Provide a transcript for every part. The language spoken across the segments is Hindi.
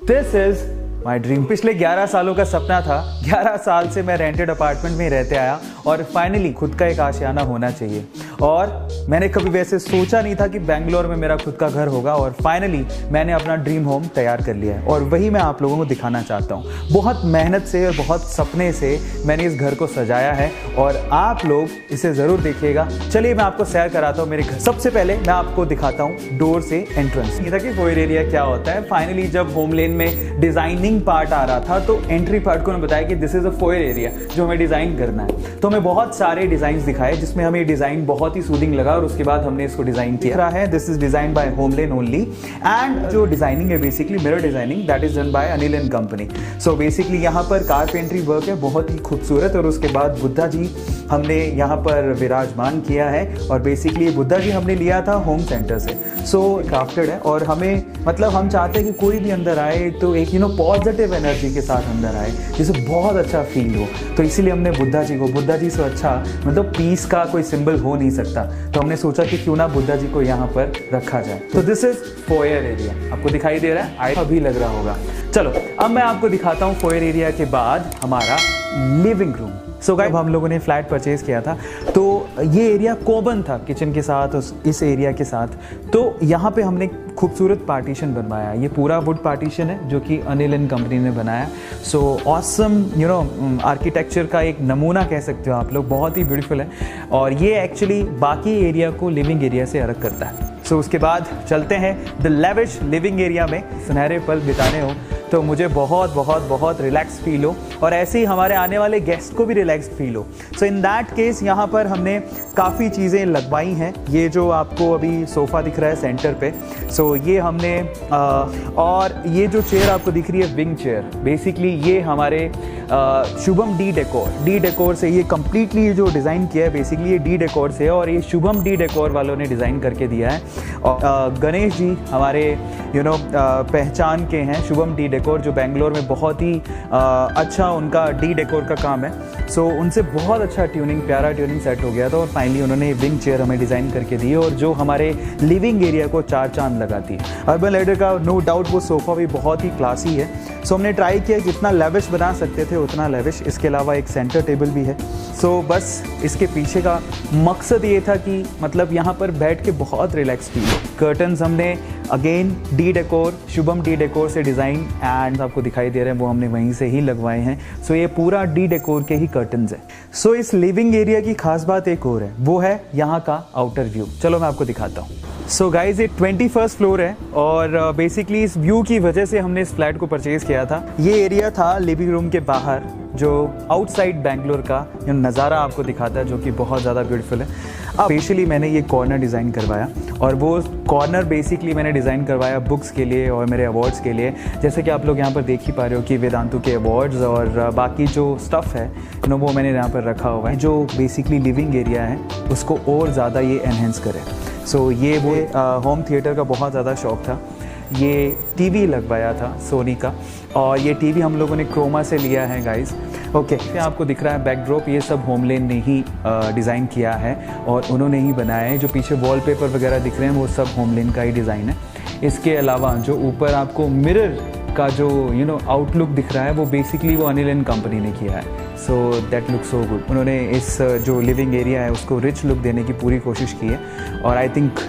This is my dream. पिछले 11 सालों का सपना था। 11 साल से मैं रेंटेड अपार्टमेंट में रहते आया और फाइनली खुद का एक आशियाना होना चाहिए। और मैंने कभी वैसे सोचा नहीं था कि बेंगलोर में मेरा खुद का घर होगा, और फाइनली मैंने अपना ड्रीम होम तैयार कर लिया है और वही मैं आप लोगों को दिखाना चाहता हूँ। बहुत मेहनत से और बहुत सपने से मैंने इस घर को सजाया है और आप लोग इसे ज़रूर देखिएगा। चलिए मैं आपको सैर कराता हूँ मेरे घर। सबसे पहले मैं आपको दिखाता हूँ डोर से एंट्रेंस। ये था कि फोयर एरिया क्या होता है। फाइनली जब होमलेन में डिजाइनिंग पार्ट आ रहा था तो एंट्री पार्ट को उन्होंने बताया कि this is a foyer area जो हमें डिजाइन करना है। तो हमें बहुत सारे डिजाइन दिखाए जिसमें हमें डिजाइन बहुत ही सूदिंग लगा और उसके बाद हमने इसको डिजाइन किया है। This is design by HomeLane only, and जो डिजाइनिंग है basically mirror designing, that is done by Anil and company. So basically यहाँ पर कारपेंट्री वर्क है बहुत ही खूबसूरत, और उसके बाद बुद्धा जी हमने यहाँ पर विराजमान किया है। और बेसिकली बुद्धा जी हमने लिया था होम सेंटर से। सो क्राफ्टेड है और हमें मतलब हम चाहते हैं कि कोई भी अंदर आए तो एक पॉजिटिव एनर्जी के साथ अंदर आए, जिसे बहुत अच्छा फील हो। तो इसीलिए हमने बुद्धा जी से अच्छा मतलब पीस का कोई सिंबल हो नहीं सकता, तो हमने सोचा कि क्यों ना बुद्धा जी को यहाँ पर रखा जाए। तो दिस इज फोयर एरिया। आपको दिखाई दे रहा है, आई अभी लग रहा होगा। चलो अब मैं आपको दिखाता हूँ फोयर एरिया के बाद हमारा लिविंग रूम। सो गाइस हम लोगों ने फ्लैट परचेज किया था, तो ये एरिया कॉमन था किचन के साथ, इस एरिया के साथ। तो यहाँ पे हमने खूबसूरत पार्टीशन बनवाया। ये पूरा वुड पार्टीशन है जो कि अनिल एंड कंपनी ने बनाया। सो ऑसम आर्किटेक्चर का एक नमूना कह सकते हो आप लोग, बहुत ही ब्यूटीफुल है। और ये एक्चुअली बाकी एरिया को लिविंग एरिया से अलग करता है। सो उसके बाद चलते हैं द लेविश लिविंग एरिया में। सुनहरे पल बिताने हो तो मुझे बहुत बहुत बहुत रिलैक्स फील हो, और ऐसे ही हमारे आने वाले गेस्ट को भी रिलैक्स फील हो। सो इन दैट केस यहाँ पर हमने काफ़ी चीज़ें लगवाई हैं। ये जो आपको अभी सोफ़ा दिख रहा है सेंटर पे, सो ये हमने और ये जो चेयर आपको दिख रही है विंग चेयर, बेसिकली ये हमारे शुभम डी डेकोर से ये कम्प्लीटली जो डिज़ाइन किया है बेसिकली ये डी डेकोर से है, और ये शुभम डी डेकोर वालों ने डिज़ाइन करके दिया है। और गणेश जी हमारे पहचान के हैं, शुभम डी डेकोर, जो बेंगलोर में बहुत ही अच्छा उनका डी डेकोर का काम है। सो उनसे बहुत अच्छा ट्यूनिंग, प्यारा ट्यूनिंग सेट हो गया था, और फाइनली उन्होंने विंग चेयर हमें डिज़ाइन करके दी, और जो हमारे लिविंग एरिया को 4 चांद लगाती है। अर्बन लैडर का नो डाउट वो सोफ़ा भी बहुत ही क्लासी है। सो हमने ट्राई किया जितना लेविश बना सकते थे उतना लेविश। इसके अलावा एक सेंटर टेबल भी है। सो बस इसके पीछे का मकसद ये था कि मतलब यहाँ पर बैठ के बहुत रिलैक्स फील हो। कर्टन्स हमने again D decor, Shubham D decor से डिज़ाइन, एंड आपको दिखाई दे रहे हैं वो हमने वहीं से ही लगवाए हैं। सो ये पूरा डी डेकोर के ही कर्टन्स है। सो इस लिविंग एरिया की खास बात एक और है, वो है यहाँ का आउटर व्यू। चलो मैं आपको दिखाता हूँ। सो गाइज ये 21st फ्लोर है, और बेसिकली इस व्यू की वजह से हमने इस फ्लैट को परचेज़ किया था। ये एरिया था लिविंग रूम के बाहर, जो आउटसाइड बेंगलोर का नज़ारा आपको दिखाता है, जो कि बहुत ज़्यादा ब्यूटीफुल है। अब स्पेशली मैंने ये कॉर्नर डिज़ाइन करवाया, और वो कॉर्नर बेसिकली मैंने डिज़ाइन करवाया बुक्स के लिए और मेरे अवार्ड्स के लिए। जैसे कि आप लोग यहाँ पर देख ही पा रहे हो कि वेदांतु के अवार्ड्स और बाकी जो स्टफ़ है वो मैंने यहाँ पर रखा हुआ है, जो बेसिकली लिविंग एरिया है उसको और ज़्यादा ये एनहेंस करे। सो ये वो होम थिएटर का बहुत ज़्यादा शौक़ था। ये टीवी लगवाया था सोनी का, और ये टीवी हम लोगों ने क्रोमा से लिया है गाइस। ओके आपको दिख रहा है बैकड्रॉप, ये सब होमलेन ने ही डिज़ाइन किया है और उन्होंने ही बनाया है। जो पीछे वॉलपेपर वगैरह दिख रहे हैं वो सब होमलेन का ही डिज़ाइन है। इसके अलावा जो ऊपर आपको मिरर का जो आउटलुक दिख रहा है वो बेसिकली वो अनिल एंड कंपनी ने किया है। So that look so good. उन्होंने इस जो लिविंग एरिया है उसको रिच लुक देने की पूरी कोशिश की है, और आई थिंक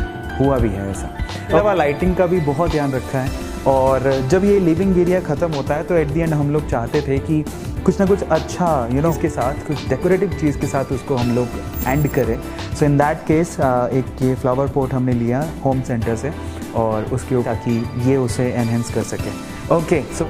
हुआ भी है ऐसा। अलावा लाइटिंग का भी बहुत ध्यान रखा है, और जब ये लिविंग एरिया ख़त्म होता है तो एट दी एंड हम लोग चाहते थे कि कुछ ना कुछ अच्छा इसके साथ कुछ डेकोरेटिव चीज़ के साथ उसको हम लोग एंड करें। सो इन दैट केस एक ये फ्लावर पॉट हमने लिया होम सेंटर से, और उसके ताकि ये उसे एनहेंस कर सके। Okay so